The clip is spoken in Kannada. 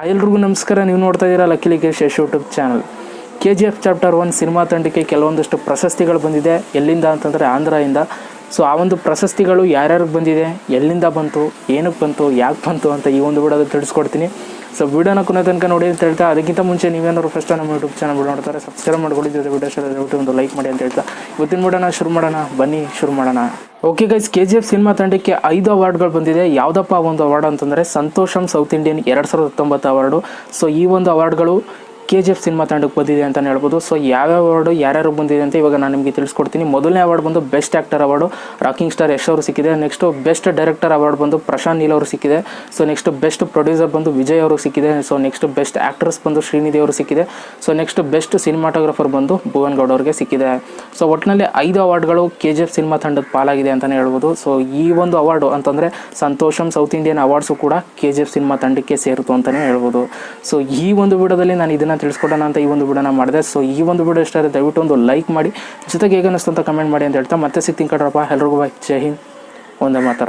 ಎಲ್ರಿಗೂ ನಮಸ್ಕಾರ. ನೀವು ನೋಡ್ತಾ ಇದ್ದೀರಾ lucky Likesh YouTube channel. KGF chapter 1 cinema ತಂಡಕ್ಕೆ ಕೆಲವೊಂದಷ್ಟು ಪ್ರಶಸ್ತಿಗಳು ಬಂದಿದೆ. ಎಲ್ಲಿಂದ ಅಂತಂದರೆ ಆಂಧ್ರದಿಂದ. ಸೊ ಆ ಒಂದು ಪ್ರಶಸ್ತಿಗಳು ಯಾರ್ಯಾರಿಗೆ ಬಂದಿದೆ, ಎಲ್ಲಿಂದ ಬಂತು, ಏನಕ್ಕೆ ಬಂತು, ಯಾಕೆ ಬಂತು ಅಂತ ಈ ಒಂದು ವಿಡಿಯೋದಲ್ಲಿ ತಿಳಿಸ್ಕೊಡ್ತೀನಿ. ಸೊ ವಿಡಿಯೋನ ಕೊನೆ ತನಕ ನೋಡಿ ಅಂತ ಹೇಳ್ತಾ, ಅದಕ್ಕಿಂತ ಮುಂಚೆ ನೀವೇನಾದ್ರು ಫಸ್ಟ್ ನಮ್ಮ ಯೂಟ್ಯೂಬ್ ಚಾನಲ್ ನೋಡ್ತಾರೆ ಸಬ್ಸ್ಕ್ರೈಬ್ ಮಾಡ್ಕೊಳ್ಳಿ, ಜೊತೆ ವಿಡಿಯೋ ಒಂದು ಲೈಕ್ ಮಾಡಿ ಅಂತ ಹೇಳ್ತಾ ಇವತ್ತಿನ ವಿಡಿಯೋನ ಶುರು ಮಾಡೋಣ. ಬನ್ನಿ ಶುರು ಮಾಡೋಣ. ಓಕೆ ಗೈಸ್, KGF ಸಿನಿಮಾ ತಂಡಕ್ಕೆ 5 ಅವಾರ್ಡ್ಗಳು ಬಂದಿದೆ. ಯಾವುದಪ್ಪ ಒಂದು ಅವಾರ್ಡ್ ಅಂತಂದರೆ ಸಂತೋಷಂ ಸೌತ್ ಇಂಡಿಯನ್ 2019 ಅವಾರ್ಡು. ಸೊ ಈ ಒಂದು ಅವಾರ್ಡ್ಗಳು KGF ಸಿನಿಮಾ ತಂಡಕ್ಕೆ ಬಂದಿದೆ ಅಂತಲೇ ಹೇಳ್ಬೋದು. ಸೊ ಯಾವ್ಯಾವ ಅವಾರ್ಡು ಯಾರ್ಯಾರು ಬಂದಿದೆ ಅಂತ ಇವಾಗ ನಾನು ನಿಮಗೆ ತಿಳಿಸ್ಕೊಡ್ತೀನಿ. ಮೊದಲನೇ ಅವಾರ್ಡ್ ಬಂದು best actor award rocking star Yash ಅವರು ಸಿಕ್ಕಿದೆ. ನೆಕ್ಸ್ಟು ಬೆಸ್ಟ್ ಡೈರೆಕ್ಟರ್ ಅವಾರ್ಡ್ ಬಂದು ಪ್ರಶಾಂತ್ ನೀಲ್ ಅವರು ಸಿಕ್ಕಿದೆ. ಸೊ ನೆಕ್ಸ್ಟ್ ಬೆಸ್ಟ್ ಪ್ರೊಡ್ಯೂಸರ್ ಬಂದು ವಿಜಯ್ ಅವರು ಸಿಕ್ಕಿದೆ. ಸೊ ನೆಕ್ಸ್ಟ್ ಬೆಸ್ಟ್ ಆ್ಯಕ್ಟ್ರೆಸ್ ಬಂದು ಶ್ರೀನಿಧಿ ಅವರು ಸಿಕ್ಕಿದೆ. ಸೊ ನೆಕ್ಸ್ಟ್ ಬೆಸ್ಟ್ ಸಿನಿಮಾಟೋಗ್ರಫರ್ ಬಂದು ಭುವನ್ ಗೌಡ್ ಅವ್ರಿಗೆ ಸಿಕ್ಕಿದೆ. ಸೊ ಒಟ್ಟಿನಲ್ಲಿ 5 ಅವಾರ್ಡ್ಗಳು KGF ಸಿನಿಮಾ ತಂಡದ ಪಾಲಾಗಿದೆ ಅಂತಲೇ ಹೇಳ್ಬೋದು. ಸೊ ಈ ಒಂದು ಅವಾರ್ಡು ಅಂತಂದರೆ ಸಂತೋಷಂ ಸೌತ್ ಇಂಡಿಯನ್ ಅವಾರ್ಡ್ಸು ಕೂಡ KGF ಸಿನಿಮಾ ತಂಡಕ್ಕೆ ಸೇರಿತು ಅಂತಲೇ ಹೇಳ್ಬೋದು. ಸೊ ಈ ಒಂದು ವಿಡಿಯೋದಲ್ಲಿ ನಾನು ಇದನ್ನು ತಿಳಿಸ್ಕೊಡೋಣ ಅಂತ ಈ ಒಂದು ವಿಡಿಯೋನ ಮಾಡಿದೆ. ಸೊ ಈ ಒಂದು ವಿಡಿಯೋ ಇಷ್ಟ ಆದರೆ ದಯವಿಟ್ಟು ಒಂದು ಲೈಕ್ ಮಾಡಿ, ಜೊತೆಗೆ ಹೇಗೆ ಅನ್ನಿಸ್ತು ಅಂತ ಕಮೆಂಟ್ ಮಾಡಿ ಅಂತ ಹೇಳ್ತಾ ಮತ್ತೆ ಸಿಗ್ತೀನಿ ಕಡ್ರಪ್ಪ. ಎಲ್ರಿಗೂ ಬಾಯ್, ಜೈ ಹಿಂದ್, ಒಂದೇ ಮಾತಾರ.